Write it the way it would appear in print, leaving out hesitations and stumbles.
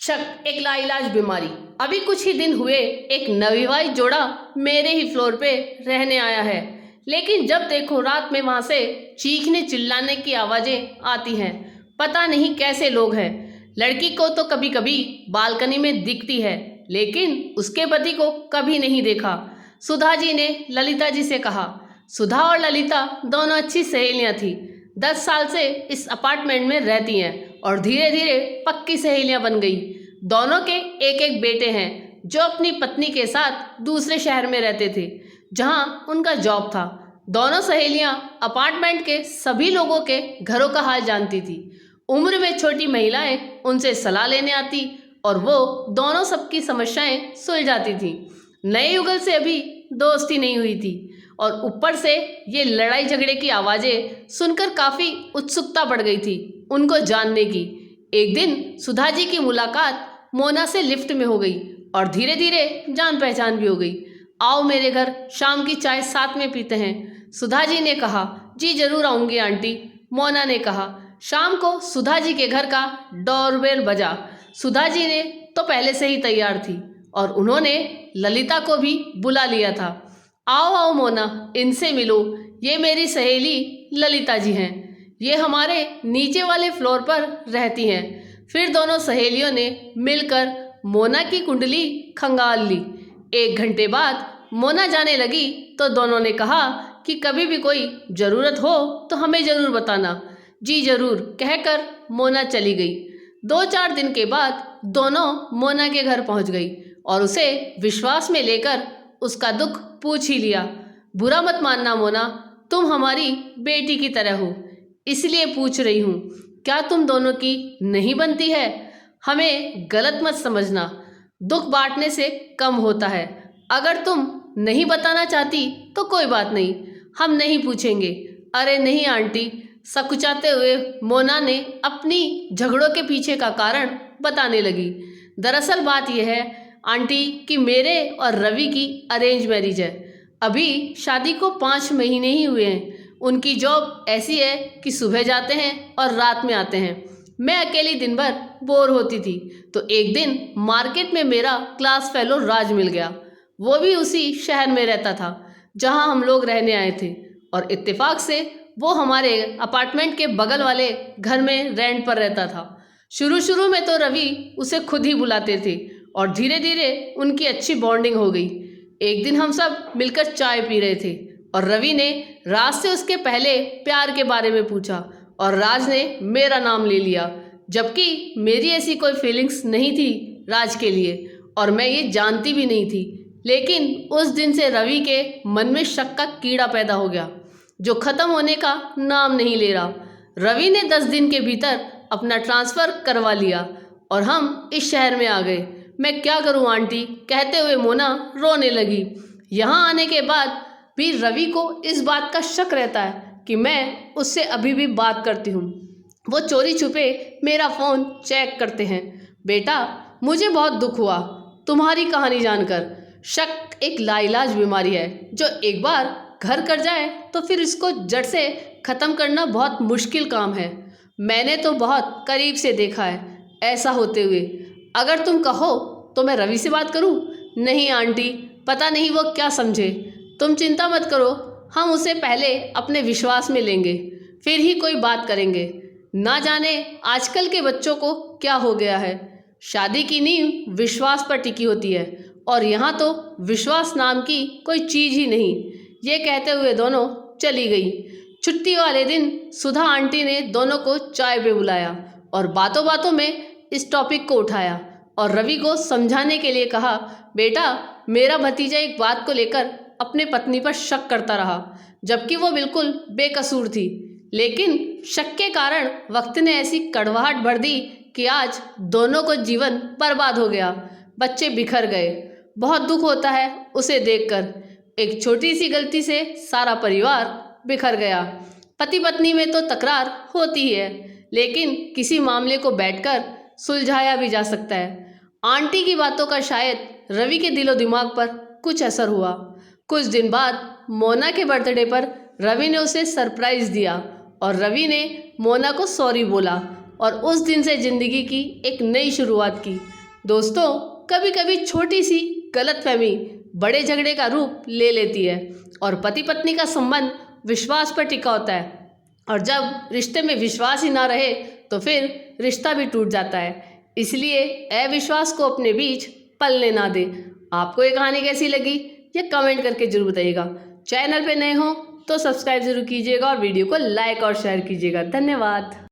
शक एक लाइलाज बीमारी। अभी कुछ ही दिन हुए एक नवविवाहित जोड़ा मेरे ही फ्लोर पे रहने आया है, लेकिन जब देखो रात में वहां से चीखने चिल्लाने की आवाजें आती हैं। पता नहीं कैसे लोग हैं। लड़की को तो कभी कभी बालकनी में दिखती है, लेकिन उसके पति को कभी नहीं देखा। सुधा जी ने ललिता जी से कहा। सुधा और ललिता दोनों अच्छी सहेलियां थी। 10 साल से इस अपार्टमेंट में रहती हैं और धीरे धीरे पक्की सहेलियां बन गई। दोनों के एक एक बेटे हैं जो अपनी पत्नी के साथ दूसरे शहर में रहते थे जहां उनका जॉब था। दोनों सहेलियां अपार्टमेंट के सभी लोगों के घरों का हाल जानती थी। उम्र में छोटी महिलाएं उनसे सलाह लेने आती और वो दोनों सबकी समस्याएं सुलझाती थी। नए युगल से अभी दोस्ती नहीं हुई थी और ऊपर से ये लड़ाई झगड़े की आवाजें सुनकर काफी उत्सुकता बढ़ गई थी उनको जानने की। एक दिन सुधा जी की मुलाकात मोना से लिफ्ट में हो गई और धीरे धीरे जान पहचान भी हो गई। आओ मेरे घर शाम की चाय साथ में पीते हैं, सुधा जी ने कहा। जी जरूर आऊंगी आंटी, मोना ने कहा। शाम को सुधा जी के घर का डोरबेल बजा। सुधा जी ने तो पहले से ही तैयार थी और उन्होंने ललिता को भी बुला लिया था। आओ आओ मोना, इनसे मिलो, ये मेरी सहेली ललिता जी हैं। ये हमारे नीचे वाले फ्लोर पर रहती हैं। फिर दोनों सहेलियों ने मिलकर मोना की कुंडली खंगाल ली। 1 घंटे बाद मोना जाने लगी तो दोनों ने कहा कि कभी भी कोई ज़रूरत हो तो हमें ज़रूर बताना। जी ज़रूर कहकर मोना चली गई। 2-4 दिन के बाद दोनों मोना के घर पहुंच गई और उसे विश्वास में लेकर उसका दुख पूछ ही लिया। बुरा मत मानना मोना, तुम हमारी बेटी की तरह हो, इसलिए पूछ रही हूँ। क्या तुम दोनों की नहीं बनती है? हमें गलत मत समझना, दुख बांटने से कम होता है। अगर तुम नहीं बताना चाहती तो कोई बात नहीं, हम नहीं पूछेंगे। अरे नहीं आंटी, सकुचाते हुए मोना ने अपनी झगड़ों के पीछे का कारण बताने लगी। दरअसल बात यह है आंटी कि मेरे और रवि की अरेंज मैरिज है। अभी शादी को 5 महीने ही हुए हैं। उनकी जॉब ऐसी है कि सुबह जाते हैं और रात में आते हैं। मैं अकेली दिन भर बोर होती थी तो एक दिन मार्केट में मेरा क्लास फेलो राज मिल गया। वो भी उसी शहर में रहता था जहां हम लोग रहने आए थे और इत्तेफाक से वो हमारे अपार्टमेंट के बगल वाले घर में रेंट पर रहता था। शुरू में तो रवि उसे खुद ही बुलाते थे और धीरे धीरे उनकी अच्छी बॉन्डिंग हो गई। एक दिन हम सब मिलकर चाय पी रहे थे और रवि ने राज से उसके पहले प्यार के बारे में पूछा और राज ने मेरा नाम ले लिया, जबकि मेरी ऐसी कोई फीलिंग्स नहीं थी राज के लिए और मैं ये जानती भी नहीं थी। लेकिन उस दिन से रवि के मन में शक का कीड़ा पैदा हो गया जो ख़त्म होने का नाम नहीं ले रहा। रवि ने 10 दिन के भीतर अपना ट्रांसफ़र करवा लिया और हम इस शहर में आ गए। मैं क्या करूं आंटी, कहते हुए मोना रोने लगी। यहाँ आने के बाद भी रवि को इस बात का शक रहता है कि मैं उससे अभी भी बात करती हूँ। वो चोरी छुपे मेरा फ़ोन चेक करते हैं। बेटा, मुझे बहुत दुख हुआ तुम्हारी कहानी जानकर। शक एक लाइलाज बीमारी है जो एक बार घर कर जाए तो फिर इसको जड़ से ख़त्म करना बहुत मुश्किल काम है। मैंने तो बहुत करीब से देखा है ऐसा होते हुए। अगर तुम कहो तो मैं रवि से बात करूं? नहीं आंटी, पता नहीं वो क्या समझे। तुम चिंता मत करो, हम उसे पहले अपने विश्वास में लेंगे, फिर ही कोई बात करेंगे। ना जाने आजकल के बच्चों को क्या हो गया है। शादी की नींव विश्वास पर टिकी होती है और यहाँ तो विश्वास नाम की कोई चीज़ ही नहीं। ये कहते हुए दोनों चली गई। छुट्टी वाले दिन सुधा आंटी ने दोनों को चाय पे बुलाया और बातों बातों में इस टॉपिक को उठाया और रवि को समझाने के लिए कहा। बेटा, मेरा भतीजा एक बात को लेकर अपने पत्नी पर शक करता रहा, जबकि वो बिल्कुल बेकसूर थी। लेकिन शक के कारण वक्त ने ऐसी कड़वाहट भर दी कि आज दोनों को जीवन बर्बाद हो गया। बच्चे बिखर गए। बहुत दुख होता है उसे देखकर। एक छोटी सी गलती से सारा परिवार बिखर गया। पति पत्नी में तो तकरार होती ही है, लेकिन किसी मामले को बैठकर सुलझाया भी जा सकता है। आंटी की बातों का शायद रवि के दिलो दिमाग पर कुछ असर हुआ। कुछ दिन बाद मोना के बर्थडे पर रवि ने उसे सरप्राइज़ दिया और रवि ने मोना को सॉरी बोला और उस दिन से ज़िंदगी की एक नई शुरुआत की। दोस्तों, कभी कभी छोटी सी गलतफहमी बड़े झगड़े का रूप ले लेती है और पति पत्नी का संबंध विश्वास पर टिका होता है। और जब रिश्ते में विश्वास ही ना रहे तो फिर रिश्ता भी टूट जाता है। इसलिए अविश्वास को अपने बीच पलने ना दे। आपको ये कहानी कैसी लगी ये कमेंट करके जरूर बताइएगा। चैनल पे नए हो तो सब्सक्राइब जरूर कीजिएगा और वीडियो को लाइक और शेयर कीजिएगा। धन्यवाद।